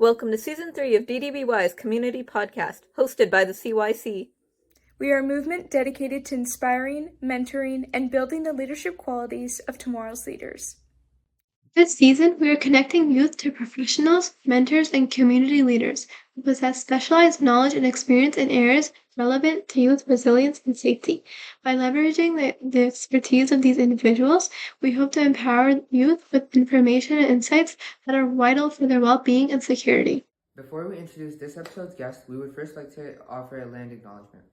Welcome to Season 3 of DTBY's Community Podcast, hosted by the CYC. We are a movement dedicated to inspiring, mentoring, and building the leadership qualities of tomorrow's leaders. This season, we are connecting youth to professionals, mentors, and community leaders who possess specialized knowledge and experience in areas relevant to youth resilience and safety. By leveraging the expertise of these individuals, we hope to empower youth with information and insights that are vital for their well-being and security. Before we introduce this episode's guest, we would first like to offer a land acknowledgement.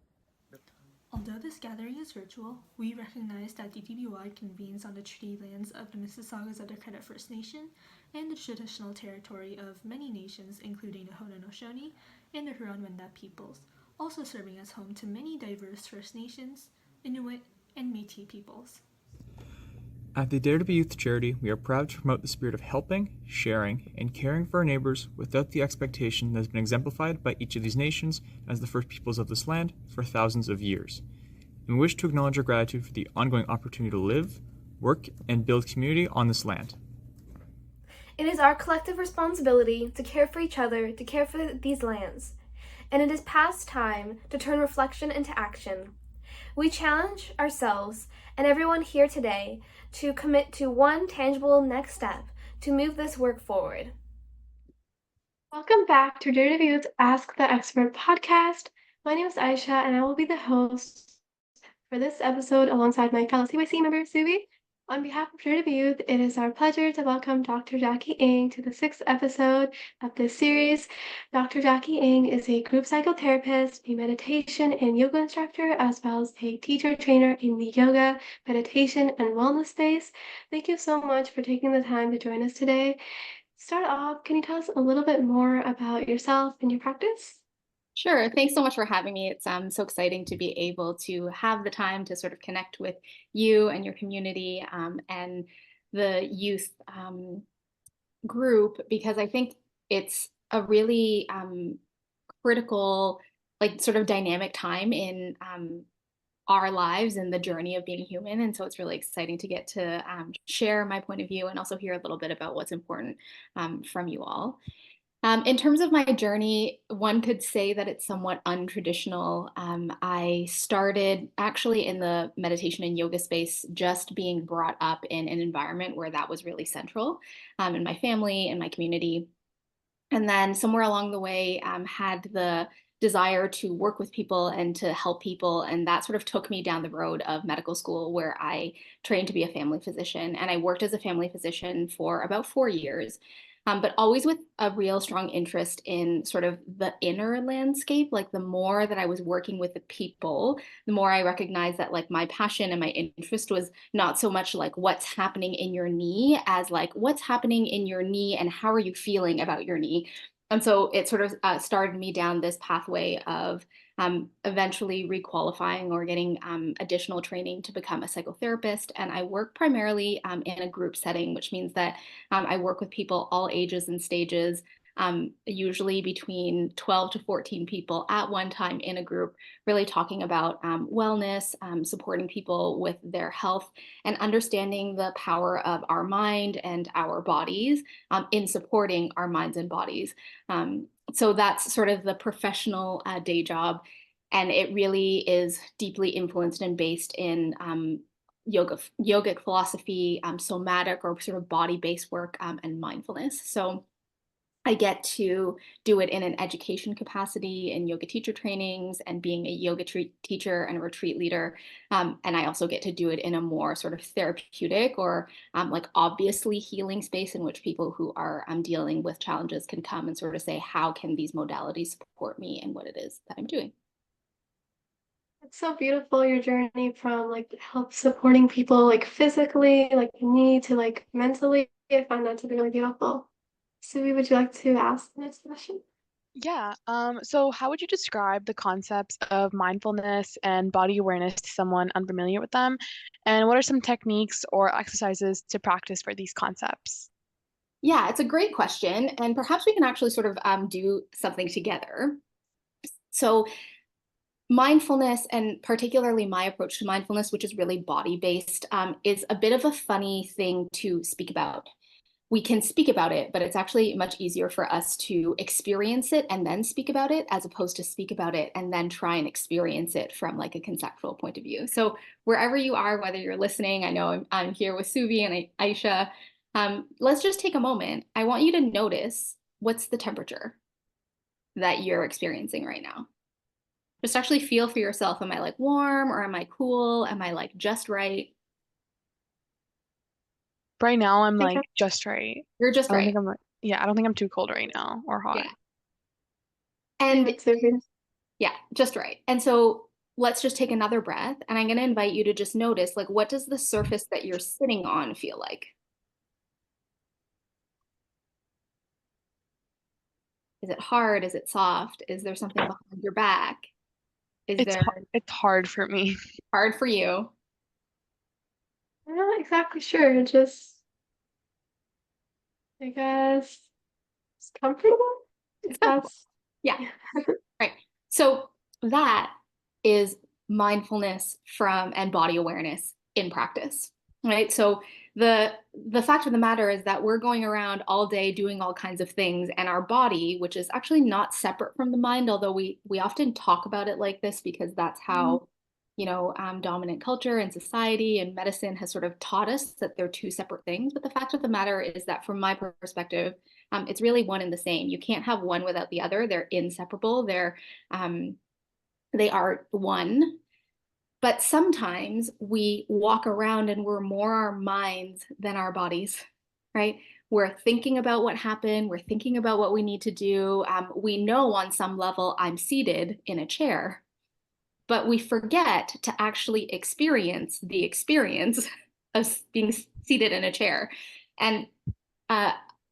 Although this gathering is virtual, we recognize that DTBY convenes on the treaty lands of the Mississaugas of the Credit First Nation and the traditional territory of many nations, including the Haudenosaunee and the Huron-Wendat peoples, also serving as home to many diverse First Nations, Inuit, and Métis peoples. At the Dare to Be Youth charity, we are proud to promote the spirit of helping, sharing, and caring for our neighbors without the expectation that has been exemplified by each of these nations as the first peoples of this land for thousands of years. And we wish to acknowledge our gratitude for the ongoing opportunity to live, work, and build community on this land. It is our collective responsibility to care for each other, to care for these lands. And it is past time to turn reflection into action. We challenge ourselves and everyone here today to commit to one tangible next step to move this work forward. Welcome back to Dare to Be Ask The Expert podcast. My name is Aisha, and I will be the host for this episode alongside my fellow CYC member, Subi. On behalf of Dare to Be Youth, it is our pleasure to welcome Dr. Jackie Ng to the 6th episode of this series. Dr. Jackie Ng is a group psychotherapist, a meditation and yoga instructor, as well as a teacher trainer in the yoga, meditation, and wellness space. Thank you so much for taking the time to join us today. To start off, can you tell us a little bit more about yourself and your practice? Sure. Thanks so much for having me. It's so exciting to be able to have the time to sort of connect with you and your community and the youth group, because I think it's a really critical, sort of dynamic time in our lives and the journey of being human. And so it's really exciting to get to share my point of view and also hear a little bit about what's important from you all. In terms of my journey, one could say that it's somewhat untraditional. I started actually in the meditation and yoga space, just being brought up in an environment where that was really central in my family and my community. And then somewhere along the way, had the desire to work with people and to help people. And that sort of took me down the road of medical school, where I trained to be a family physician. And I worked as a family physician for about 4 years. But always with a real strong interest in sort of the inner landscape. Like the more that I was working with the people, the more I recognized that like my passion and my interest was not so much like what's happening in your knee as like what's happening in your knee and how are you feeling about your knee. And so it sort of started me down this pathway of eventually requalifying or getting additional training to become a psychotherapist. And I work primarily in a group setting, which means that I work with people all ages and stages, usually between 12 to 14 people at one time in a group, really talking about wellness, supporting people with their health, and understanding the power of our mind and our bodies in supporting our minds and bodies. So that's sort of the professional day job. And it really is deeply influenced and based in yogic philosophy, somatic or sort of body-based work, and mindfulness. So I get to do it in an education capacity in yoga teacher trainings and being a yoga teacher and a retreat leader. And I also get to do it in a more sort of therapeutic or like obviously healing space in which people who are dealing with challenges can come and sort of say, how can these modalities support me and what it is that I'm doing? It's so beautiful, your journey from like help supporting people like physically, like knee to like mentally. I find that to be really beautiful. Subi, would you like to ask the next question? Yeah. So how would you describe the concepts of mindfulness and body awareness to someone unfamiliar with them? And what are some techniques or exercises to practice for these concepts? Yeah, it's a great question. And perhaps we can actually sort of do something together. So mindfulness, and particularly my approach to mindfulness, which is really body-based, is a bit of a funny thing to speak about. we can speak about it, but it's actually much easier for us to experience it and then speak about it, as opposed to speak about it and then try and experience it from like a conceptual point of view. So wherever you are, whether you're listening, I know I'm here with Suvi and Aisha, let's just take a moment. I want you to notice, what's the temperature that you're experiencing right now? Just actually feel for yourself. Am I like warm, or am I cool? Am I like just right? Right now, I'm like just right. You're just I don't right. think I'm like, yeah, I don't think I'm too cold right now or hot. Yeah. And yeah, just right. And so let's just take another breath, and I'm going to invite you to just notice, like, what does the surface that you're sitting on feel like? Is it hard? Is it soft? Is there something behind your back? It's hard for me. Hard for you? I'm not exactly sure. Just, I guess, it's comfortable. It's comfortable. Yeah. Right. So that is mindfulness and body awareness in practice, right? So the fact of the matter is that we're going around all day doing all kinds of things, and our body, which is actually not separate from the mind, although we often talk about it like this because that's how, you know, dominant culture and society and medicine has sort of taught us that they're two separate things. But the fact of the matter is that from my perspective, it's really one and the same. You can't have one without the other. They're inseparable. They are one. But sometimes we walk around and we're more our minds than our bodies, right? We're thinking about what happened. We're thinking about what we need to do. We know on some level I'm seated in a chair, but we forget to actually experience the experience of being seated in a chair. And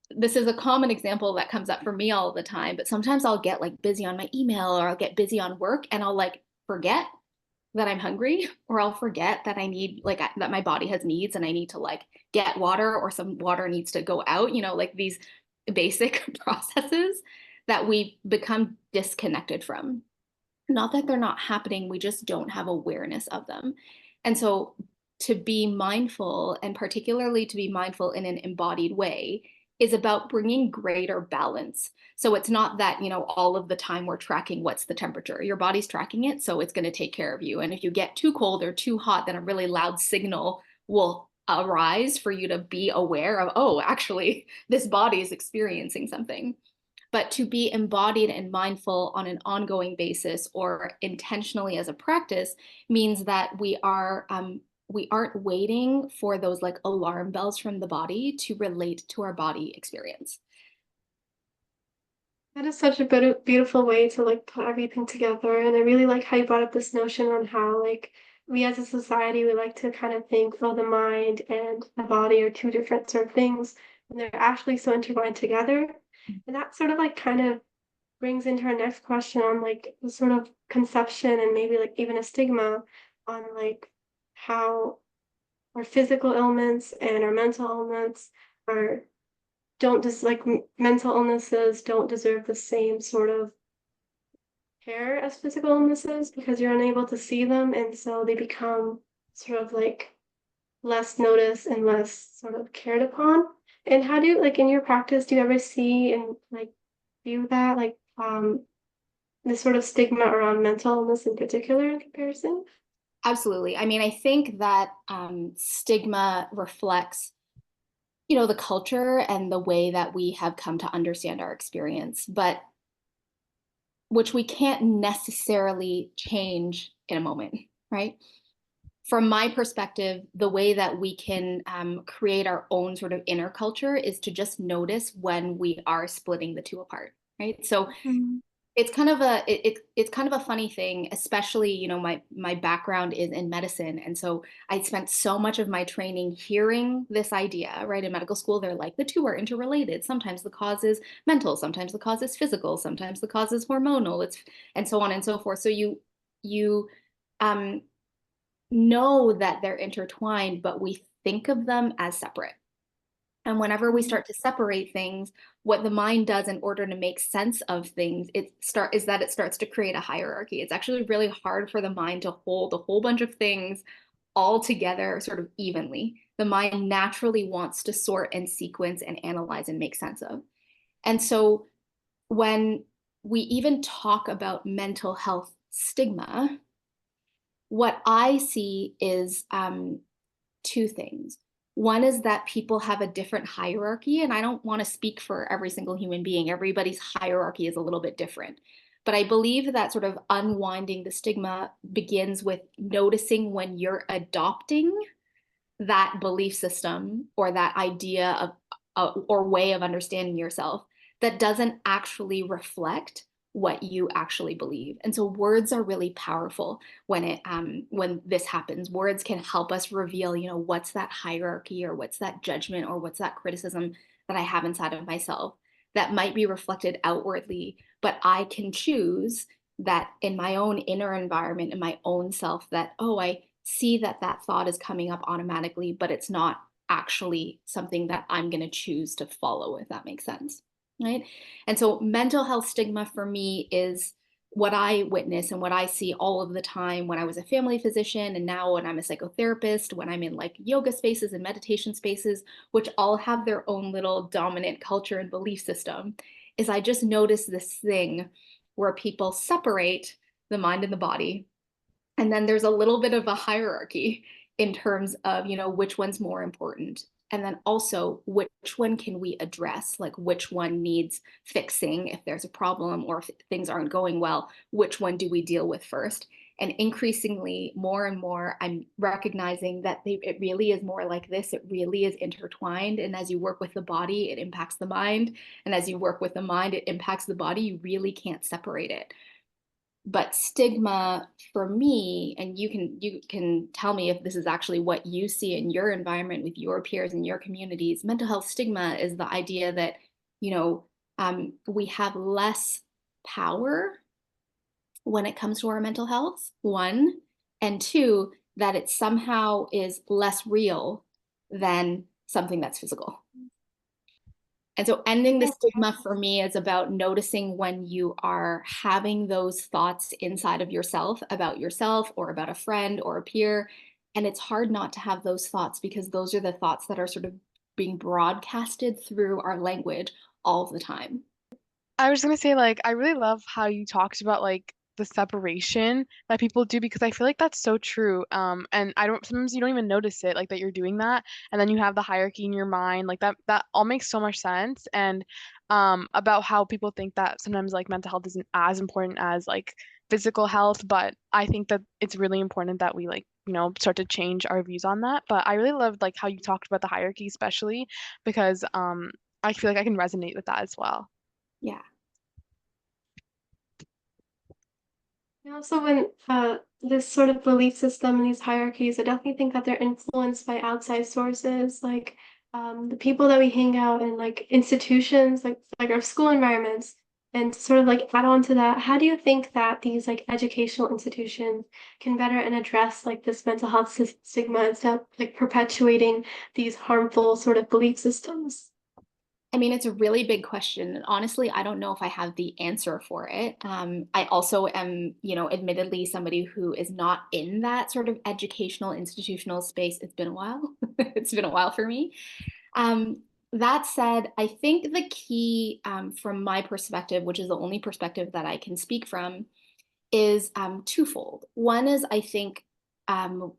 this is a common example that comes up for me all the time, but sometimes I'll get like busy on my email, or I'll get busy on work, and I'll like forget that I'm hungry, or I'll forget that I need like that my body has needs and I need to like get water, or some water needs to go out, you know, like these basic processes that we become disconnected from. Not that they're not happening, we just don't have awareness of them. And so to be mindful, and particularly to be mindful in an embodied way, is about bringing greater balance. So it's not that, you know, all of the time we're tracking what's the temperature. Your body's tracking it, so it's going to take care of you. And if you get too cold or too hot, then a really loud signal will arise for you to be aware of, oh, actually, this body is experiencing something. But to be embodied and mindful on an ongoing basis, or intentionally as a practice, means that we aren't waiting for those like alarm bells from the body to relate to our body experience. That is such a beautiful way to like put everything together. And I really like how you brought up this notion on how like we as a society, we like to kind of think, oh, the mind and the body are two different sort of things, and they're actually so intertwined together. And that sort of like kind of brings into our next question on like the sort of conception, and maybe like even a stigma on like how our physical ailments and our mental ailments are don't just like mental illnesses don't deserve the same sort of care as physical illnesses, because you're unable to see them, and so they become sort of like less noticed and less sort of cared upon. And how do you, like in your practice, do you ever see and like view that like this sort of stigma around mental illness in particular in comparison? Absolutely. I mean, I think that stigma reflects, you know, the culture and the way that we have come to understand our experience, but which we can't necessarily change in a moment, right? From my perspective, the way that we can create our own sort of inner culture is to just notice when we are splitting the two apart, right? So it's kind of it's kind of a funny thing, especially, you know, my background is in medicine, and so I spent so much of my training hearing this idea, right? In medical school, they're like the two are interrelated. Sometimes the cause is mental, sometimes the cause is physical, sometimes the cause is hormonal. It's and so on and so forth. So you know that they're intertwined, but we think of them as separate. And whenever we start to separate things, what the mind does in order to make sense of things, it starts to create a hierarchy. It's actually really hard for the mind to hold a whole bunch of things all together sort of evenly. the mind naturally wants to sort and sequence and analyze and make sense of. And so when we even talk about mental health stigma, what I see is two things. One is that people have a different hierarchy, and I don't want to speak for every single human being. Everybody's hierarchy is a little bit different. But I believe that sort of unwinding the stigma begins with noticing when you're adopting that belief system or that idea of or way of understanding yourself that doesn't actually reflect what you actually believe. And so words are really powerful when this happens. Words can help us reveal, what's that hierarchy or what's that judgment or what's that criticism that I have inside of myself that might be reflected outwardly, but I can choose that in my own inner environment, in my own self, that, oh, I see that thought is coming up automatically, but it's not actually something that I'm going to choose to follow, if that makes sense. Right. And so mental health stigma for me is what I witness and what I see all of the time when I was a family physician, and now when I'm a psychotherapist, when I'm in like yoga spaces and meditation spaces, which all have their own little dominant culture and belief system, is I just notice this thing where people separate the mind and the body. And then there's a little bit of a hierarchy in terms of, which one's more important. And then also, which one can we address? Like, which one needs fixing if there's a problem or if things aren't going well? Which one do we deal with first? And increasingly, more and more, I'm recognizing that it really is more like this. It really is intertwined. And as you work with the body, it impacts the mind. And as you work with the mind, it impacts the body. You really can't separate it. But stigma for me, and you can tell me if this is actually what you see in your environment with your peers and your communities, mental health stigma is the idea that, we have less power when it comes to our mental health, one, and two, that it somehow is less real than something that's physical. And so ending the stigma for me is about noticing when you are having those thoughts inside of yourself about yourself or about a friend or a peer. And it's hard not to have those thoughts because those are the thoughts that are sort of being broadcasted through our language all the time. I was gonna say, like, I really love how you talked about like the separation that people do because I feel like that's so true. And I don't sometimes you don't even notice it, like that you're doing that, and then you have the hierarchy in your mind, like that all makes so much sense. And about how people think that sometimes like mental health isn't as important as like physical health, but I think that it's really important that we like start to change our views on that. But I really loved like how you talked about the hierarchy, especially because I feel like I can resonate with that as well. Yeah. And also, when this sort of belief system and these hierarchies, I definitely think that they're influenced by outside sources, like the people that we hang out in, like institutions, like our school environments. And to sort of like add on to that, how do you think that these like educational institutions can better and address like this mental health stigma instead of like perpetuating these harmful sort of belief systems? I mean, it's a really big question. And honestly, I don't know if I have the answer for it. I also am, admittedly somebody who is not in that sort of educational institutional space. It's been a while. It's been a while for me. That said, I think the key from my perspective, which is the only perspective that I can speak from, is twofold. One is, I think, from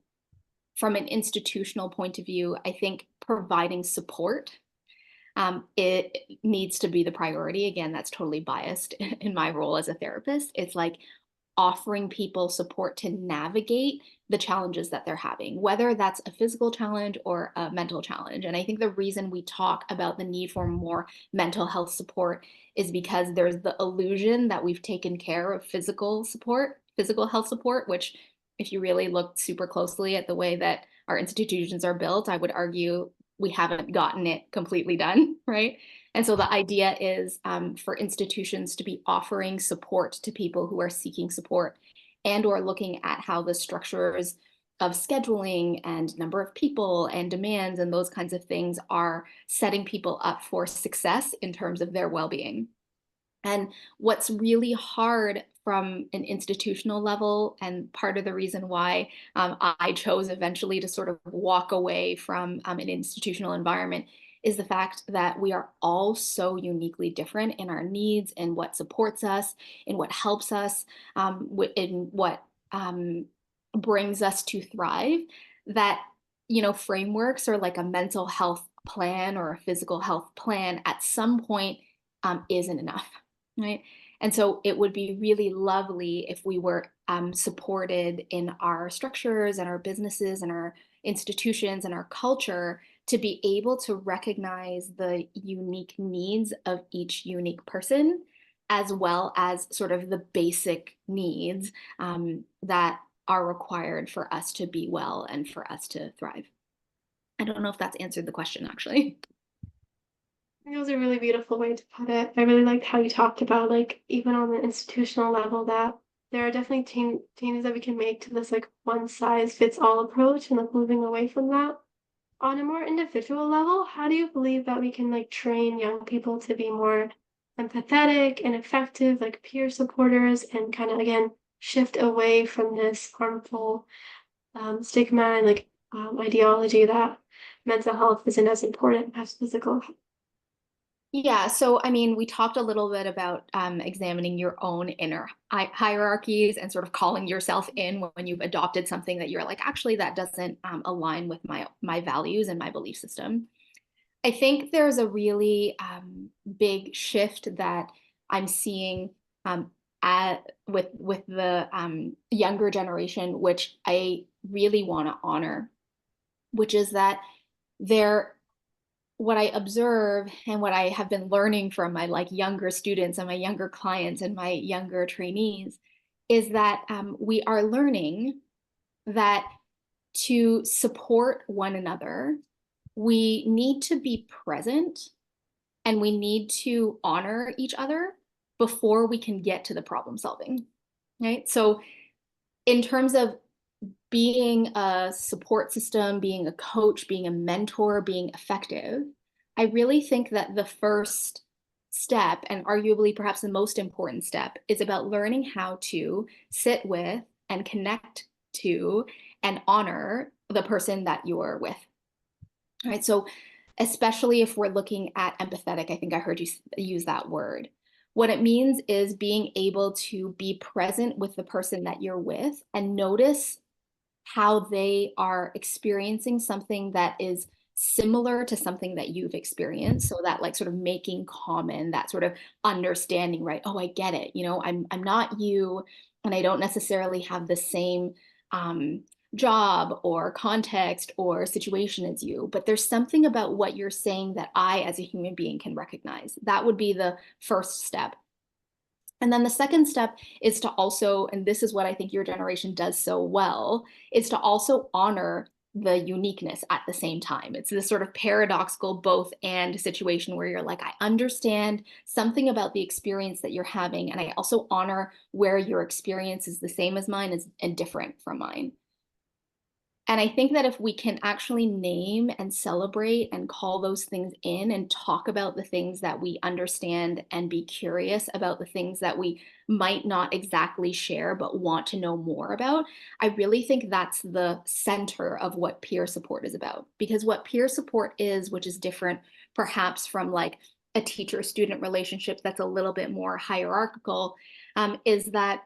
an institutional point of view, I think providing support it needs to be the priority. Again, that's totally biased in my role as a therapist. It's like offering people support to navigate the challenges that they're having, whether that's a physical challenge or a mental challenge. And I think the reason we talk about the need for more mental health support is because there's the illusion that we've taken care of physical health support, which if you really look super closely at the way that our institutions are built, I would argue we haven't gotten it completely done, right? And so the idea is for institutions to be offering support to people who are seeking support and or looking at how the structures of scheduling and number of people and demands and those kinds of things are setting people up for success in terms of their well-being. And what's really hard from an institutional level, and part of the reason why I chose eventually to sort of walk away from an institutional environment is the fact that we are all so uniquely different in our needs and what supports us, in what helps us, in what brings us to thrive, that, frameworks or like a mental health plan or a physical health plan at some point isn't enough, right? And so it would be really lovely if we were supported in our structures and our businesses and our institutions and our culture to be able to recognize the unique needs of each unique person, as well as sort of the basic needs that are required for us to be well and for us to thrive. I don't know if that's answered the question, actually. It was a really beautiful way to put it. I really liked how you talked about, like, even on the institutional level, that there are definitely changes that we can make to this, like, one size fits all approach, and like moving away from that. On a more individual level, how do you believe that we can like train young people to be more empathetic and effective, like peer supporters, and kind of again shift away from this harmful stigma and like ideology that mental health isn't as important as physical health? Yeah, so I mean, we talked a little bit about examining your own inner hierarchies and sort of calling yourself in when you've adopted something that you're like, actually, that doesn't align with my values and my belief system. I think there's a really big shift that I'm seeing with the younger generation, which I really want to honor, which is that what I observe and what I have been learning from my like younger students and my younger clients and my younger trainees is that we are learning that to support one another, we need to be present and we need to honor each other before we can get to the problem solving, right? So in terms of being a support system, being a coach, being a mentor, being effective, I really think that the first step, and arguably perhaps the most important step, is about learning how to sit with and connect to and honor the person that you're with. All right. So especially if we're looking at empathetic, I think I heard you use that word. What it means is being able to be present with the person that you're with and notice how they are experiencing something that is similar to something that you've experienced. So that like sort of making common, that sort of understanding, right? Oh, I get it. I'm not you, and I don't necessarily have the same job or context or situation as you, but there's something about what you're saying that I, as a human being, can recognize. That would be the first step. And then the second step is to also, and this is what I think your generation does so well, is to also honor the uniqueness at the same time. It's this sort of paradoxical both and situation where you're like, I understand something about the experience that you're having, and I also honor where your experience is the same as mine and different from mine. And I think that if we can actually name and celebrate and call those things in and talk about the things that we understand and be curious about the things that we might not exactly share but want to know more about, I really think that's the center of what peer support is about. Because what peer support is, which is different perhaps from like a teacher-student relationship that's a little bit more hierarchical, is that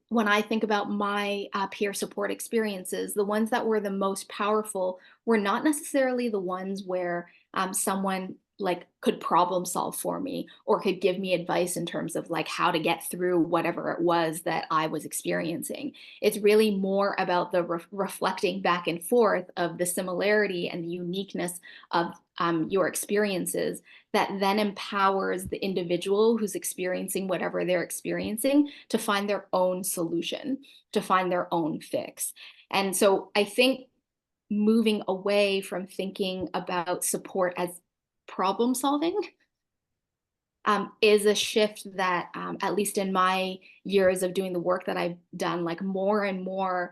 when I think about my peer support experiences, the ones that were the most powerful were not necessarily the ones where someone like could problem solve for me or could give me advice in terms of like how to get through whatever it was that I was experiencing. It's really more about the reflecting back and forth of the similarity and the uniqueness of your experiences that then empowers the individual who's experiencing whatever they're experiencing to find their own solution, to find their own fix. And so I think moving away from thinking about support as problem solving is a shift that, at least in my years of doing the work that I've done, like more and more,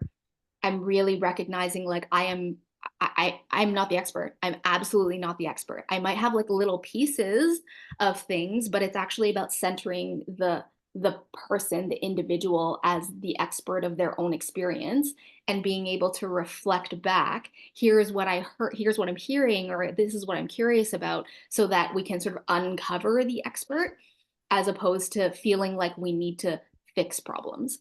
I'm really recognizing like I'm not the expert. I'm absolutely not the expert. I might have like little pieces of things, but it's actually about centering the the person, the individual, as the expert of their own experience, and being able to reflect back, here's what I heard, here's what I'm hearing, or this is what I'm curious about, so that we can sort of uncover the expert, as opposed to feeling like we need to fix problems.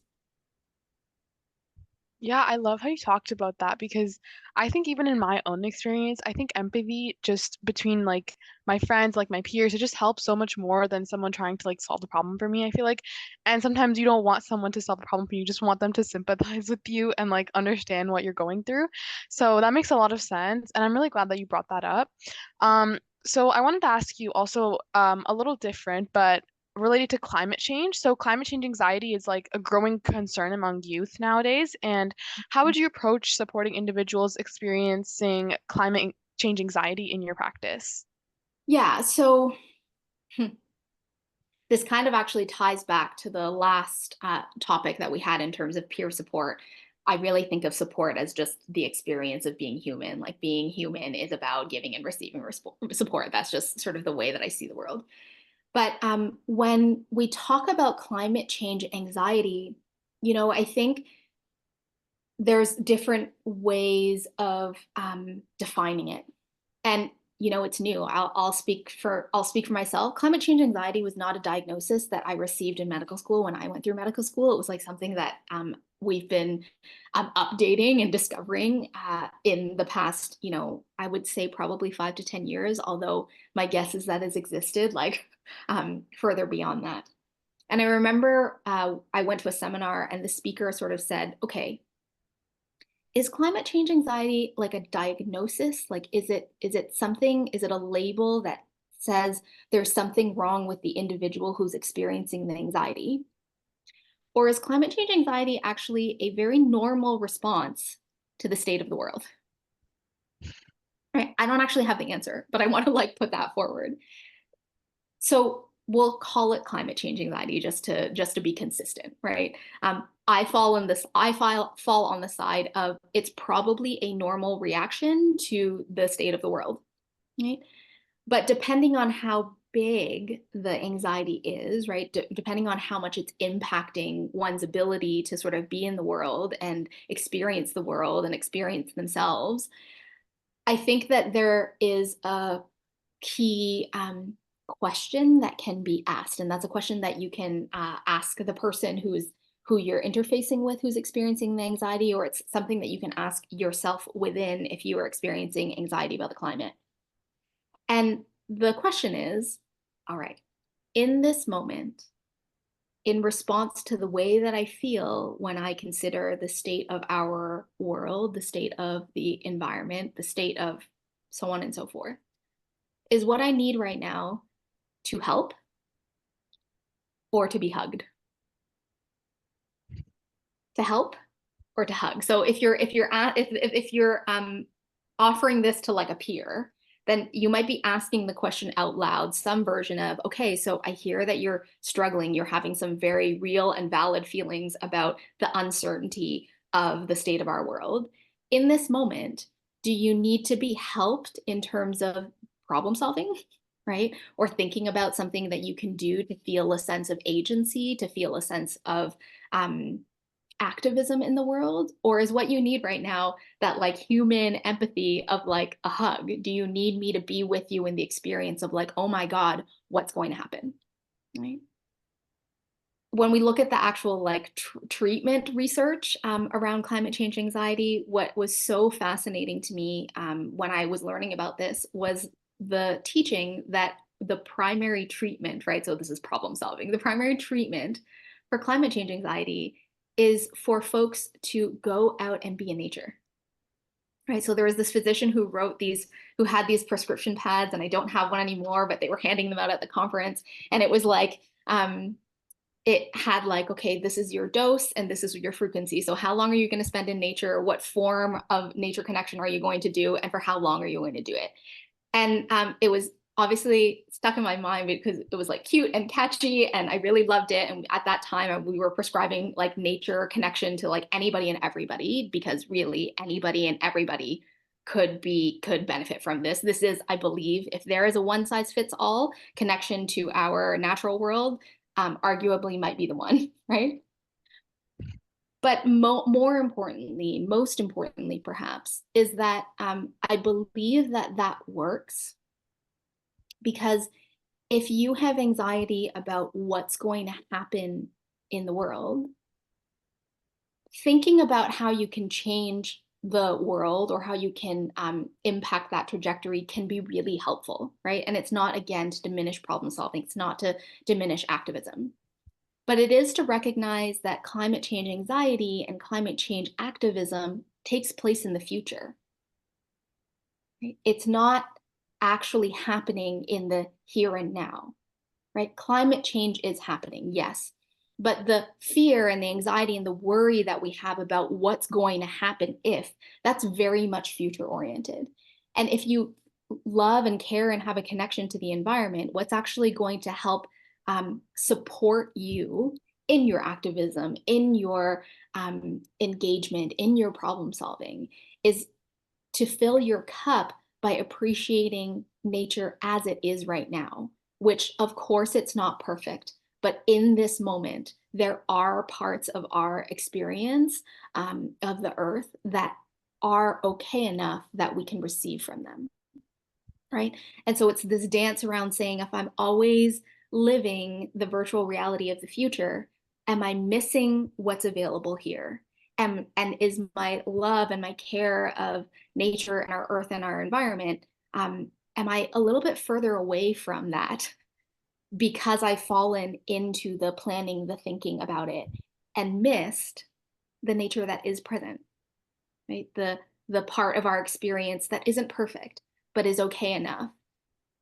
Yeah, I love how you talked about that because I think even in my own experience, I think empathy just between like my friends, like my peers, it just helps so much more than someone trying to like solve the problem for me, I feel like. And sometimes you don't want someone to solve the problem for you, you just want them to sympathize with you and like understand what you're going through. So that makes a lot of sense, and I'm really glad that you brought that up. So I wanted to ask you also a little different, but related to climate change. So climate change anxiety is like a growing concern among youth nowadays. And how would you approach supporting individuals experiencing climate change anxiety in your practice? Yeah, so this kind of actually ties back to the last topic that we had in terms of peer support. I really think of support as just the experience of being human. Like being human is about giving and receiving support. That's just sort of the way that I see the world. But when we talk about climate change anxiety, I think there's different ways of defining it. And it's new. I'll speak for myself. Climate change anxiety was not a diagnosis that I received in medical school when I went through medical school. It was like something that we've been updating and discovering in the past, I would say probably 5 to 10 years, although my guess is that has existed like further beyond that. And I remember I went to a seminar and the speaker sort of said, okay, is climate change anxiety like a diagnosis? Like, is it something, is it a label that says there's something wrong with the individual who's experiencing the anxiety? Or is climate change anxiety actually a very normal response to the state of the world? Right? I don't actually have the answer, but I want to like put that forward. So we'll call it climate change anxiety just to be consistent, right? I fall on the side of it's probably a normal reaction to the state of the world, right? But depending on how big the anxiety is, right? Depending on how much it's impacting one's ability to sort of be in the world and experience the world and experience themselves, I think that there is a key question that can be asked, and that's a question that you can ask the person who you're interfacing with, who's experiencing the anxiety, or it's something that you can ask yourself within if you are experiencing anxiety about the climate. And the question is, all right, in this moment, in response to the way that I feel when I consider the state of our world, the state of the environment, the state of so on and so forth, is what I need right now to help or to be hugged? To help or to hug? So if you're offering this to like a peer, then you might be asking the question out loud, some version of, okay, so I hear that you're struggling, you're having some very real and valid feelings about the uncertainty of the state of our world. In this moment, do you need to be helped in terms of problem solving, right? Or thinking about something that you can do to feel a sense of agency, to feel a sense of activism in the world? Or is what you need right now that like human empathy of like a hug? Do you need me to be with you in the experience of like, oh my God, what's going to happen, right? When we look at the actual like treatment research around climate change anxiety, what was so fascinating to me when I was learning about this was the teaching that the primary treatment, right? So this is problem solving. The primary treatment for climate change anxiety is for folks to go out and be in nature, right? So there was this physician who had these prescription pads, and I don't have one anymore, but they were handing them out at the conference. And it was like, it had like, okay, this is your dose and this is your frequency. So how long are you going to spend in nature? What form of nature connection are you going to do? And for how long are you going to do it? And it was obviously stuck in my mind because it was like cute and catchy and I really loved it. And at that time we were prescribing like nature connection to like anybody and everybody, because really anybody and everybody could benefit from this. This is, I believe, if there is a one size fits all connection to our natural world, arguably might be the one, right? But more importantly, most importantly, perhaps, is that I believe that that works because if you have anxiety about what's going to happen in the world, thinking about how you can change the world or how you can impact that trajectory can be really helpful, right? And it's not, again, to diminish problem solving. It's not to diminish activism. But it is to recognize that climate change anxiety and climate change activism takes place in the future. Right? It's not actually happening in the here and now, right? Climate change is happening, yes. But the fear and the anxiety and the worry that we have about what's going to happen if, that's very much future oriented. And if you love and care and have a connection to the environment, what's actually going to help support you in your activism, in your engagement, in your problem solving, is to fill your cup by appreciating nature as it is right now, which of course it's not perfect, but in this moment, there are parts of our experience of the earth that are okay enough that we can receive from them, right? And so it's this dance around saying, if I'm always living the virtual reality of the future, am I missing what's available here? And is my love and my care of nature and our earth and our environment, am I a little bit further away from that because I've fallen into the planning, the thinking about it, and missed the nature that is present, right? The part of our experience that isn't perfect, but is okay enough.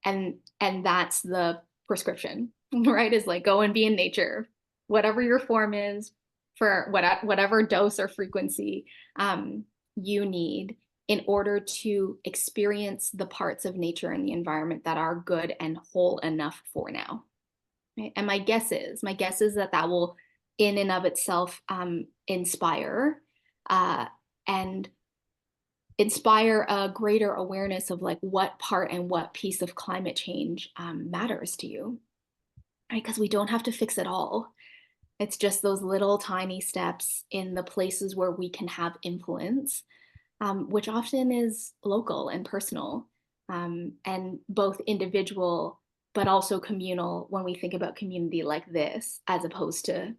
And that's the prescription, right? Is like, go and be in nature, whatever your form is, for whatever dose or frequency you need in order to experience the parts of nature and the environment that are good and whole enough for now. Right? And my guess is that that will in and of itself inspire and inspire a greater awareness of like what part and what piece of climate change matters to you, right? Because we don't have to fix it all. It's just those little tiny steps in the places where we can have influence, which often is local and personal, and both individual, but also communal when we think about community like this, as opposed to,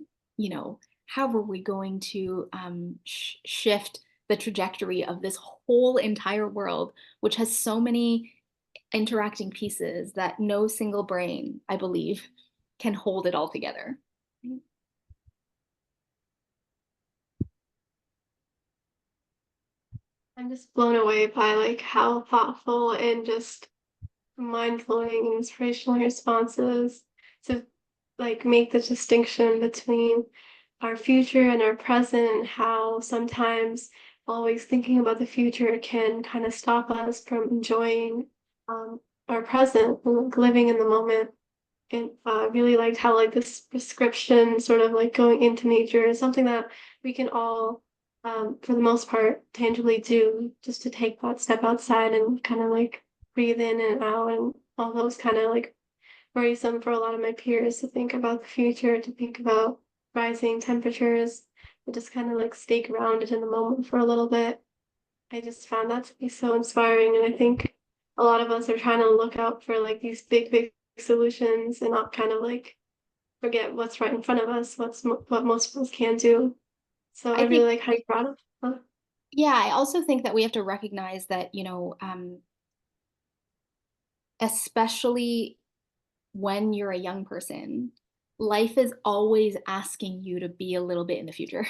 how are we going to shift the trajectory of this whole entire world, which has so many interacting pieces that no single brain, I believe, can hold it all together. I'm just blown away by like how thoughtful and just mind-blowing and inspirational your responses to like make the distinction between our future and our present, how sometimes always thinking about the future can kind of stop us from enjoying our present and like, living in the moment. And really liked how like this prescription sort of like going into nature is something that we can all for the most part tangibly do, just to take that step outside and kind of like breathe in and out, and all those kind of like worrisome for a lot of my peers to think about the future, to think about rising temperatures, and just kind of like stay grounded in the moment for a little bit. I just found that to be so inspiring, and I think a lot of us are trying to look out for like these big solutions and not kind of like forget what's right in front of us, what most of us can do. So I really like how you brought up. Huh? Yeah, I also think that we have to recognize that, especially when you're a young person, life is always asking you to be a little bit in the future,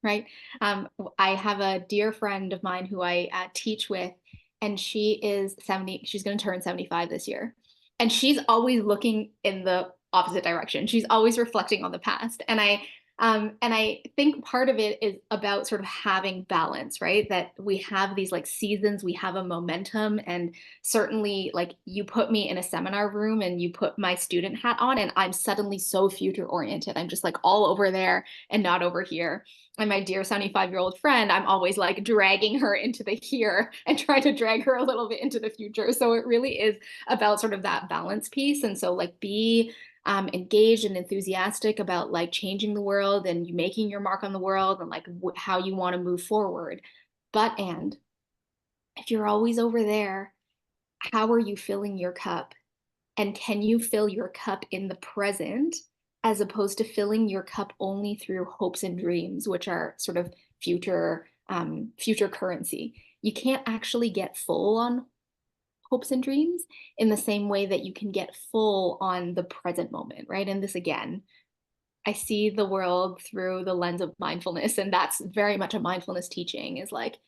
right? I have a dear friend of mine who I teach with, and she is 70, she's going to turn 75 this year. And she's always looking in the opposite direction. She's always reflecting on the past. And I think part of it is about sort of having balance, right? That we have these like seasons, we have a momentum, and certainly like you put me in a seminar room and you put my student hat on and I'm suddenly so future oriented. I'm just like all over there and not over here. And my dear 75-year-old friend, I'm always like dragging her into the here and trying to drag her a little bit into the future. So it really is about sort of that balance piece. And so like be engaged and enthusiastic about like changing the world and you making your mark on the world and like how you want to move forward. And if you're always over there, how are you filling your cup? And can you fill your cup in the present as opposed to filling your cup only through hopes and dreams, which are sort of future currency? You can't actually get full on hopes and dreams in the same way that you can get full on the present moment, right? And this again, I see the world through the lens of mindfulness, and that's very much a mindfulness teaching, is like,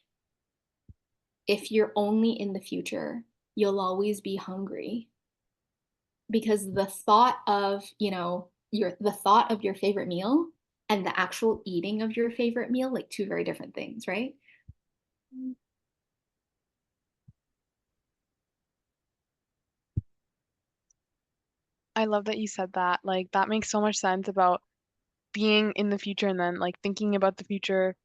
if you're only in the future, you'll always be hungry, because the thought of, the thought of your favorite meal and the actual eating of your favorite meal, like two very different things, right? I love that you said that. Like that makes so much sense about being in the future and then like thinking about the future,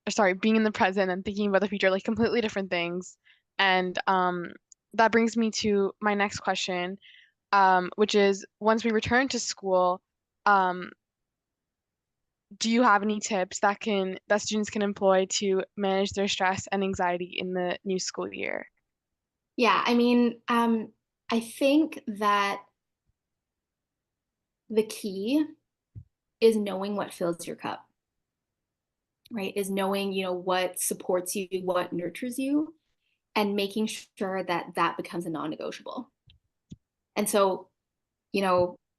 or sorry, being in the present and thinking about the future, like completely different things. And that brings me to my next question, which is once we return to school, um, do you have any tips that students can employ to manage their stress and anxiety in the new school year? Yeah, I mean, I think that the key is knowing what fills your cup, right? Is knowing, what supports you, what nurtures you, and making sure that that becomes a non-negotiable. And so,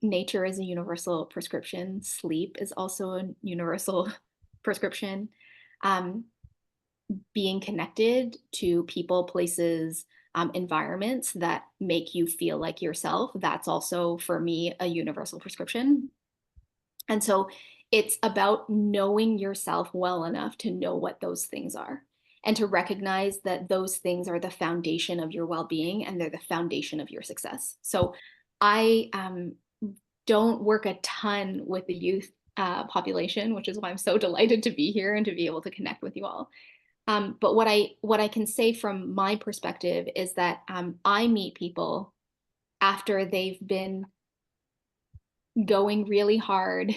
nature is a universal prescription. Sleep is also a universal prescription. Being connected to people, places, environments that make you feel like yourself, that's also, for me, a universal prescription. And so it's about knowing yourself well enough to know what those things are and to recognize that those things are the foundation of your well-being and they're the foundation of your success. So I don't work a ton with the youth population, which is why I'm so delighted to be here and to be able to connect with you all. But what I can say from my perspective is that I meet people after they've been going really hard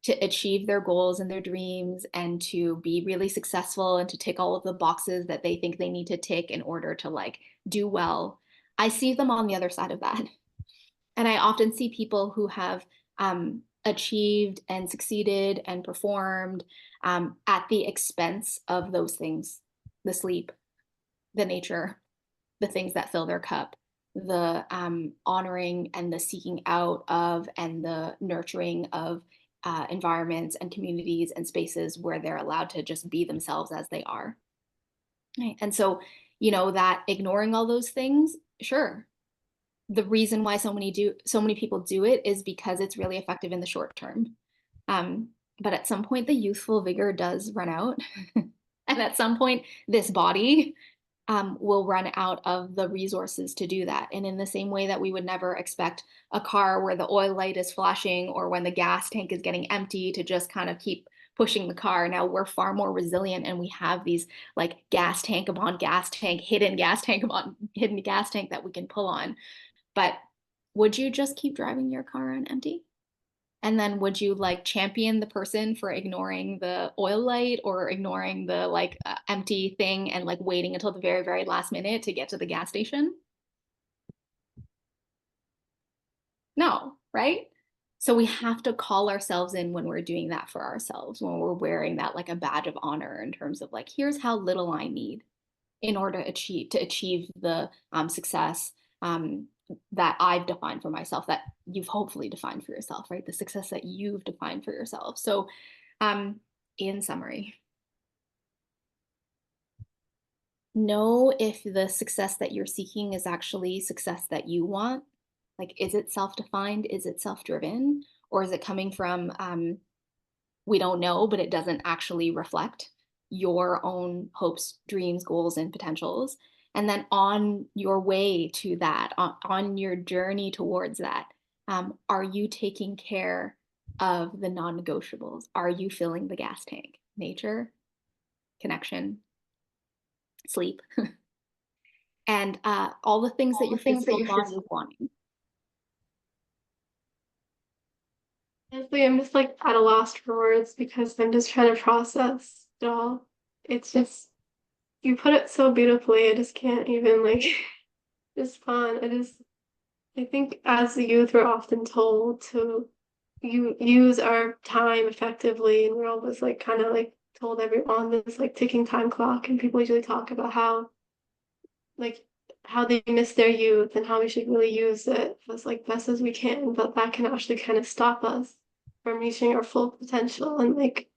to achieve their goals and their dreams and to be really successful and to tick all of the boxes that they think they need to tick in order to like do well. I see them on the other side of that. And I often see people who have achieved and succeeded and performed at the expense of those things: the sleep, the nature, the things that fill their cup, the honoring and the seeking out of and the nurturing of environments and communities and spaces where they're allowed to just be themselves as they are. Right? And so, that ignoring all those things, sure. The reason why so many people do it is because it's really effective in the short term. But at some point, the youthful vigor does run out. And at some point, this body will run out of the resources to do that. And in the same way that we would never expect a car where the oil light is flashing or when the gas tank is getting empty to just kind of keep pushing the car. Now we're far more resilient and we have these like gas tank upon gas tank, hidden gas tank upon hidden gas tank that we can pull on. But would you just keep driving your car on empty? And then would you like champion the person for ignoring the oil light or ignoring the like empty thing and like waiting until the very, very last minute to get to the gas station? No, right? So we have to call ourselves in when we're doing that for ourselves, when we're wearing that like a badge of honor in terms of like, here's how little I need in order to achieve the success that I've defined for myself, that you've hopefully defined for yourself, right? The success that you've defined for yourself. So in summary, know if the success that you're seeking is actually success that you want. Like, is it self-defined? Is it self-driven? Or is it coming from, we don't know, but it doesn't actually reflect your own hopes, dreams, goals, and potentials? And then on your way to that, on your journey towards that, are you taking care of the non-negotiables? Are you filling the gas tank? Nature, connection, sleep, and all the things that your physical body is wanting. Honestly, I'm just like at a loss for words because I'm just trying to process it all. It's just you put it so beautifully. I just can't even like respond. I think as the youth we're often told to use our time effectively, and we're always like kind of like told everyone this like ticking time clock, and people usually talk about like how they miss their youth and how we should really use it as like best as we can, but that can actually kind of stop us from reaching our full potential. And like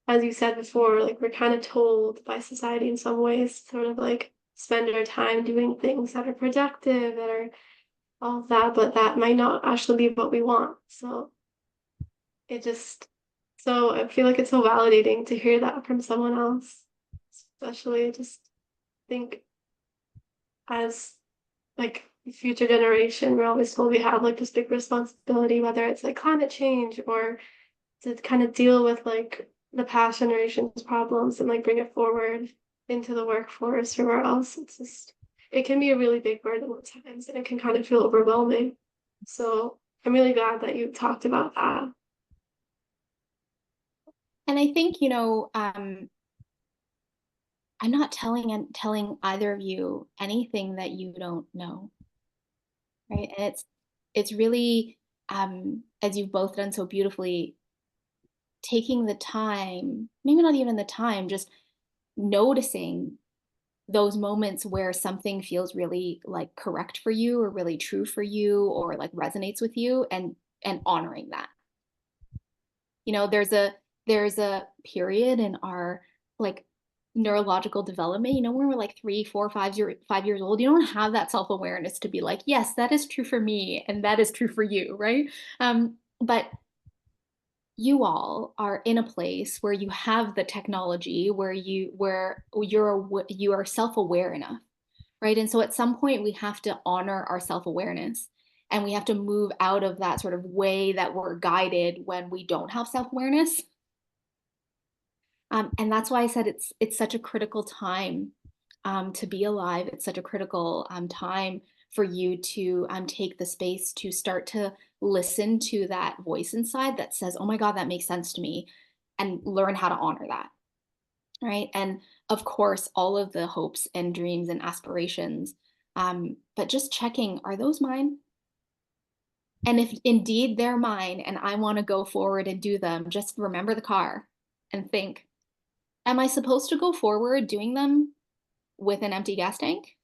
as you said before, like we're kind of told by society in some ways to sort of like spend our time doing things that are productive, that are all of that, but that might not actually be what we want. So it just so I feel like it's so validating to hear that from someone else, especially I just think as like future generation, we're always told we have like this big responsibility, whether it's like climate change or to kind of deal with like the past generation's problems and like bring it forward into the workforce or where else. It's just it can be a really big burden at times and it can kind of feel overwhelming. So I'm really glad that you talked about that. And I think, I'm not telling either of you anything that you don't know, right? And it's really, as you've both done so beautifully, taking the time, maybe not even the time, just noticing those moments where something feels really like correct for you or really true for you or like resonates with you, and honoring that. There's a period in our like neurological development, when we're like 3, 4, 5 years old. You don't have that self-awareness to be like, yes, that is true for me and that is true for you, right? But you all are in a place where you have the technology, where you are self-aware enough, right? And so at some point we have to honor our self-awareness, and we have to move out of that sort of way that we're guided when we don't have self-awareness. And that's why I said it's such a critical time to be alive. It's such a critical time for you to take the space to start to listen to that voice inside that says, oh my God, that makes sense to me, and learn how to honor that, right? And of course, all of the hopes and dreams and aspirations, but just checking, are those mine? And if indeed they're mine and I want to go forward and do them, just remember the car and think, am I supposed to go forward doing them with an empty gas tank?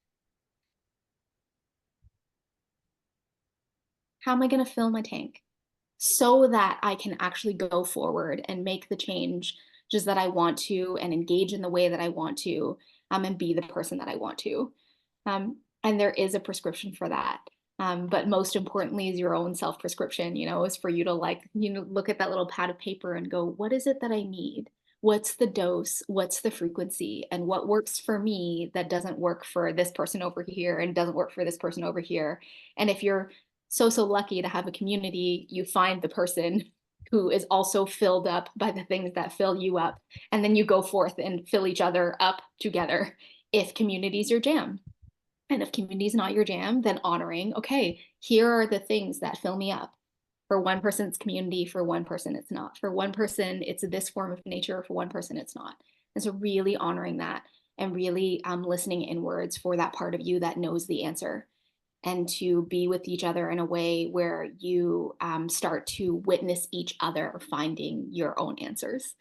How am I going to fill my tank so that I can actually go forward and make the change just that I want to, and engage in the way that I want to, and be the person that I want to? And there is a prescription for that. But most importantly is your own self-prescription, is for you to look at that little pad of paper and go, what is it that I need? What's the dose? What's the frequency? And what works for me that doesn't work for this person over here and doesn't work for this person over here? And if you're so lucky to have a community, you find the person who is also filled up by the things that fill you up. And then you go forth and fill each other up together, if community is your jam. And if community is not your jam, then honoring, okay, here are the things that fill me up. For one person, it's community. For one person, it's not. For one person, it's this form of nature. For one person, it's not. And so really honoring that, and really listening inwards for that part of you that knows the answer, and to be with each other in a way where you start to witness each other finding your own answers,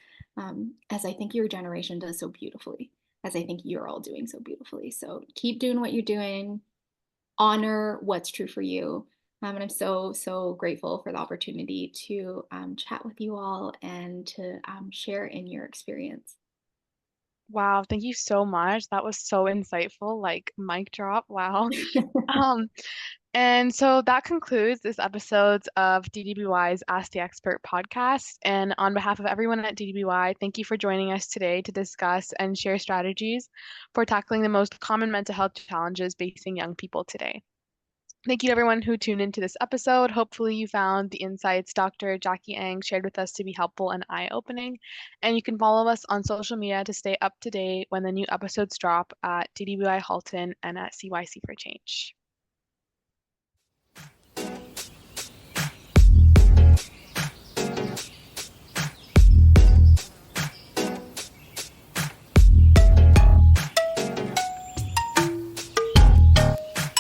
as I think your generation does so beautifully, as I think you're all doing so beautifully. So keep doing what you're doing, honor what's true for you. And I'm so grateful for the opportunity to chat with you all and to share in your experience. Wow, thank you so much. That was so insightful, like mic drop. Wow. And so that concludes this episode of DTBY's Ask the Expert podcast. And on behalf of everyone at DTBY, thank you for joining us today to discuss and share strategies for tackling the most common mental health challenges facing young people today. Thank you to everyone who tuned into this episode. Hopefully you found the insights Dr. Jackie Ang shared with us to be helpful and eye-opening. And you can follow us on social media to stay up to date when the new episodes drop at DTBY Halton and at CYC for Change.